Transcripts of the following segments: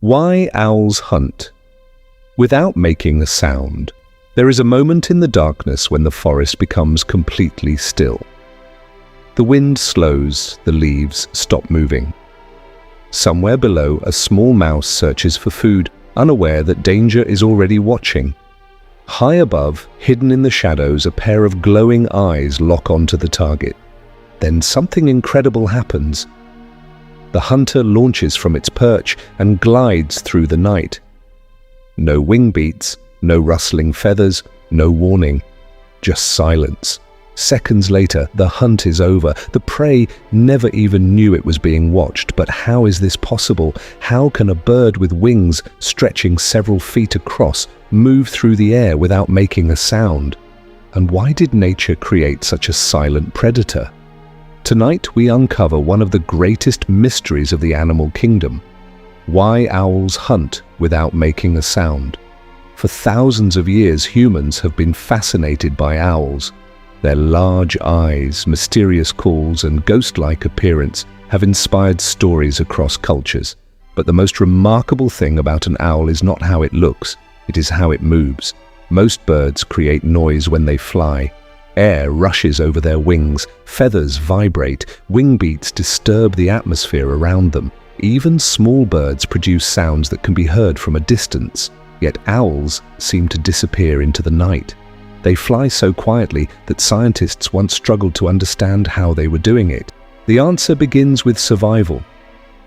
Why owls hunt? Without making a sound, there is a moment in the darkness when the forest becomes completely still. The wind slows, the leaves stop moving. Somewhere below, a small mouse searches for food, unaware that danger is already watching. High above, hidden in the shadows, a pair of glowing eyes lock onto the target. Then something incredible happens. The hunter launches from its perch and glides through the night. No wing beats, no rustling feathers, no warning, just silence. Seconds later, the hunt is over. The prey never even knew it was being watched. But how is this possible? How can a bird with wings stretching several feet across move through the air without making a sound? And why did nature create such a silent predator? Tonight we uncover one of the greatest mysteries of the animal kingdom: why owls hunt without making a sound. For thousands of years, humans have been fascinated by owls. Their large eyes, mysterious calls, and ghost-like appearance have inspired stories across cultures. But the most remarkable thing about an owl is not how it looks, it is how it moves. Most birds create noise when they fly. Air rushes over their wings, feathers vibrate, wing beats disturb the atmosphere around them. Even small birds produce sounds that can be heard from a distance. Yet owls seem to disappear into the night. They fly so quietly that scientists once struggled to understand how they were doing it. The answer begins with survival.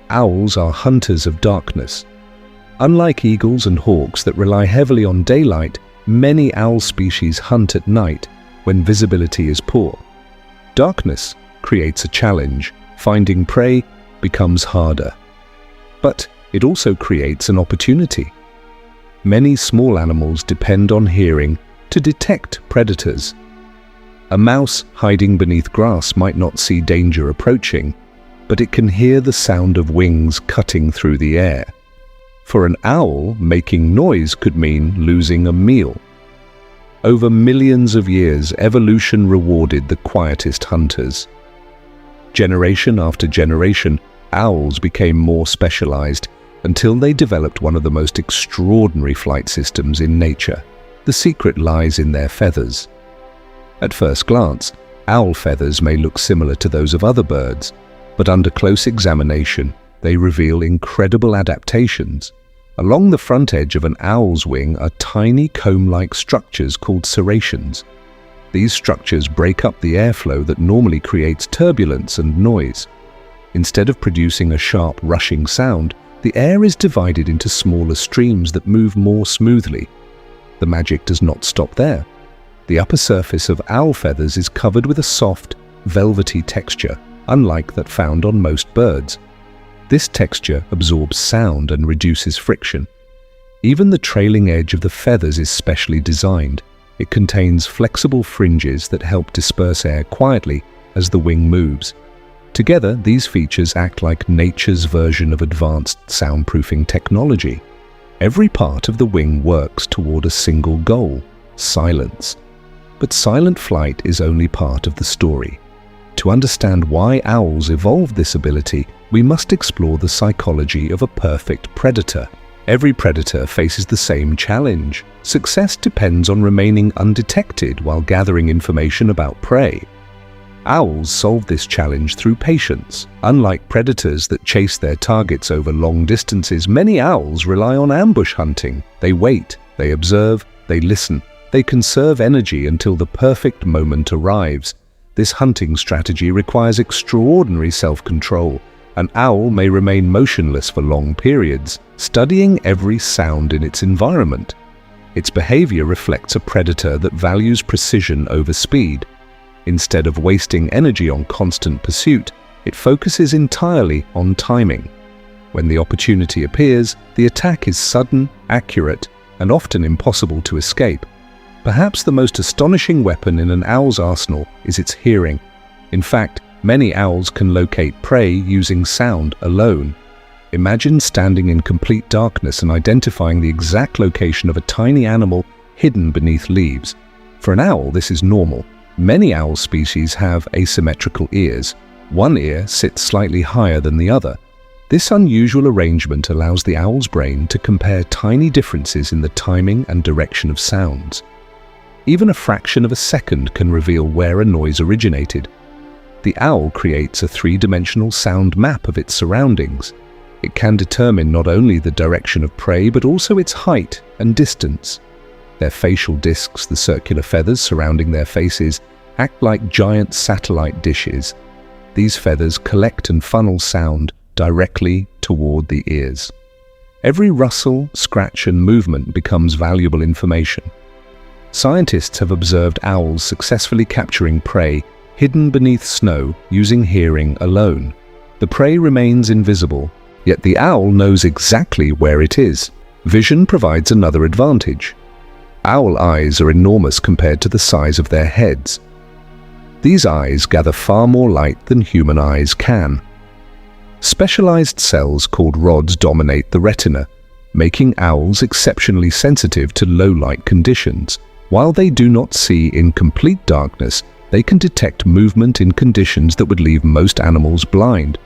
Owls are hunters of darkness. Unlike eagles and hawks that rely heavily on daylight, many owl species hunt at night when visibility is poor. Darkness creates a challenge. Finding prey becomes harder. But it also creates an opportunity. Many small animals depend on hearing to detect predators. A mouse hiding beneath grass might not see danger approaching, but it can hear the sound of wings cutting through the air. For an owl, making noise could mean losing a meal. Over millions of years, evolution rewarded the quietest hunters. Generation after generation, owls became more specialized until they developed one of the most extraordinary flight systems in nature. The secret lies in their feathers. At first glance, owl feathers may look similar to those of other birds, but under close examination, they reveal incredible adaptations. Along the front edge of an owl's wing are tiny comb-like structures called serrations. These structures break up the airflow that normally creates turbulence and noise. Instead of producing a sharp, rushing sound, the air is divided into smaller streams that move more smoothly. The magic does not stop there. The upper surface of owl feathers is covered with a soft, velvety texture, unlike that found on most birds. This texture absorbs sound and reduces friction. Even the trailing edge of the feathers is specially designed. It contains flexible fringes that help disperse air quietly as the wing moves. Together, these features act like nature's version of advanced soundproofing technology. Every part of the wing works toward a single goal: silence. But silent flight is only part of the story. To understand why owls evolved this ability, we must explore the psychology of a perfect predator. Every predator faces the same challenge. Success depends on remaining undetected while gathering information about prey. Owls solve this challenge through patience. Unlike predators that chase their targets over long distances, many owls rely on ambush hunting. They wait, they observe, they listen. They conserve energy until the perfect moment arrives. This hunting strategy requires extraordinary self-control. An owl may remain motionless for long periods, studying every sound in its environment. Its behavior reflects a predator that values precision over speed. Instead of wasting energy on constant pursuit, it focuses entirely on timing. When the opportunity appears, the attack is sudden, accurate, and often impossible to escape. Perhaps the most astonishing weapon in an owl's arsenal is its hearing. In fact, many owls can locate prey using sound alone. Imagine standing in complete darkness and identifying the exact location of a tiny animal hidden beneath leaves. For an owl, this is normal. Many owl species have asymmetrical ears. One ear sits slightly higher than the other. This unusual arrangement allows the owl's brain to compare tiny differences in the timing and direction of sounds. Even a fraction of a second can reveal where a noise originated. The owl creates a three-dimensional sound map of its surroundings. It can determine not only the direction of prey, but also its height and distance. Their facial discs, the circular feathers surrounding their faces, act like giant satellite dishes. These feathers collect and funnel sound directly toward the ears. Every rustle, scratch, and movement becomes valuable information. Scientists have observed owls successfully capturing prey hidden beneath snow using hearing alone. The prey remains invisible, yet the owl knows exactly where it is. Vision provides another advantage. Owl eyes are enormous compared to the size of their heads. These eyes gather far more light than human eyes can. Specialized cells called rods dominate the retina, making owls exceptionally sensitive to low-light conditions. While they do not see in complete darkness, they can detect movement in conditions that would leave most animals blind.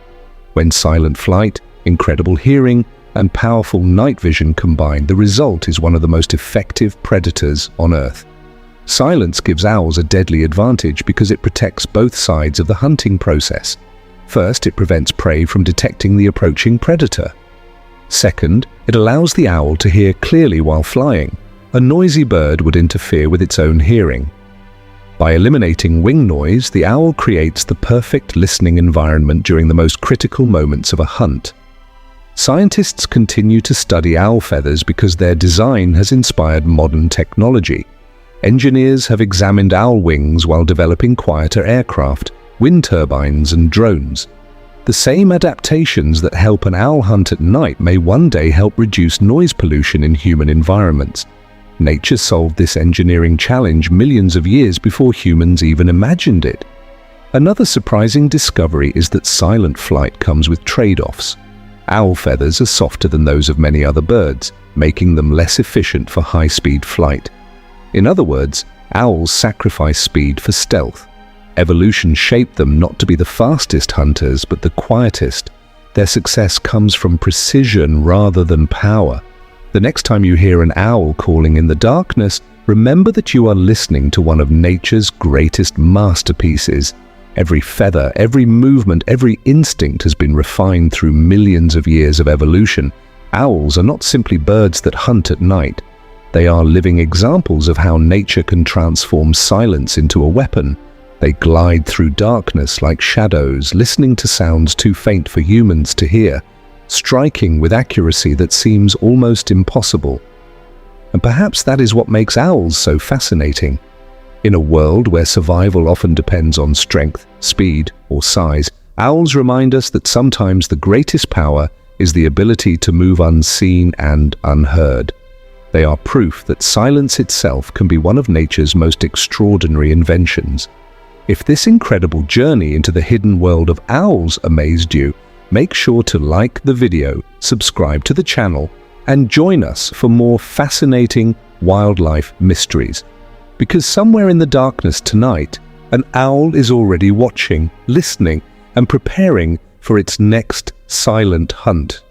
When silent flight, incredible hearing, and powerful night vision combine, the result is one of the most effective predators on Earth. Silence gives owls a deadly advantage because it protects both sides of the hunting process. First, it prevents prey from detecting the approaching predator. Second, it allows the owl to hear clearly while flying. A noisy bird would interfere with its own hearing. By eliminating wing noise, the owl creates the perfect listening environment during the most critical moments of a hunt. Scientists continue to study owl feathers because their design has inspired modern technology. Engineers have examined owl wings while developing quieter aircraft, wind turbines, and drones. The same adaptations that help an owl hunt at night may one day help reduce noise pollution in human environments. Nature solved this engineering challenge millions of years before humans even imagined it. Another surprising discovery is that silent flight comes with trade-offs. Owl feathers are softer than those of many other birds, making them less efficient for high-speed flight. In other words, owls sacrifice speed for stealth. Evolution shaped them not to be the fastest hunters, but the quietest. Their success comes from precision rather than power. The next time you hear an owl calling in the darkness, remember that you are listening to one of nature's greatest masterpieces. Every feather, every movement, every instinct has been refined through millions of years of evolution. Owls are not simply birds that hunt at night. They are living examples of how nature can transform silence into a weapon. They glide through darkness like shadows, listening to sounds too faint for humans to hear, striking with accuracy that seems almost impossible. And perhaps that is what makes owls so fascinating. In a world where survival often depends on strength, speed, or size, owls remind us that sometimes the greatest power is the ability to move unseen and unheard. They are proof that silence itself can be one of nature's most extraordinary inventions. If this incredible journey into the hidden world of owls amazed you, make sure to like the video, subscribe to the channel, and join us for more fascinating wildlife mysteries. Because somewhere in the darkness tonight, an owl is already watching, listening, and preparing for its next silent hunt.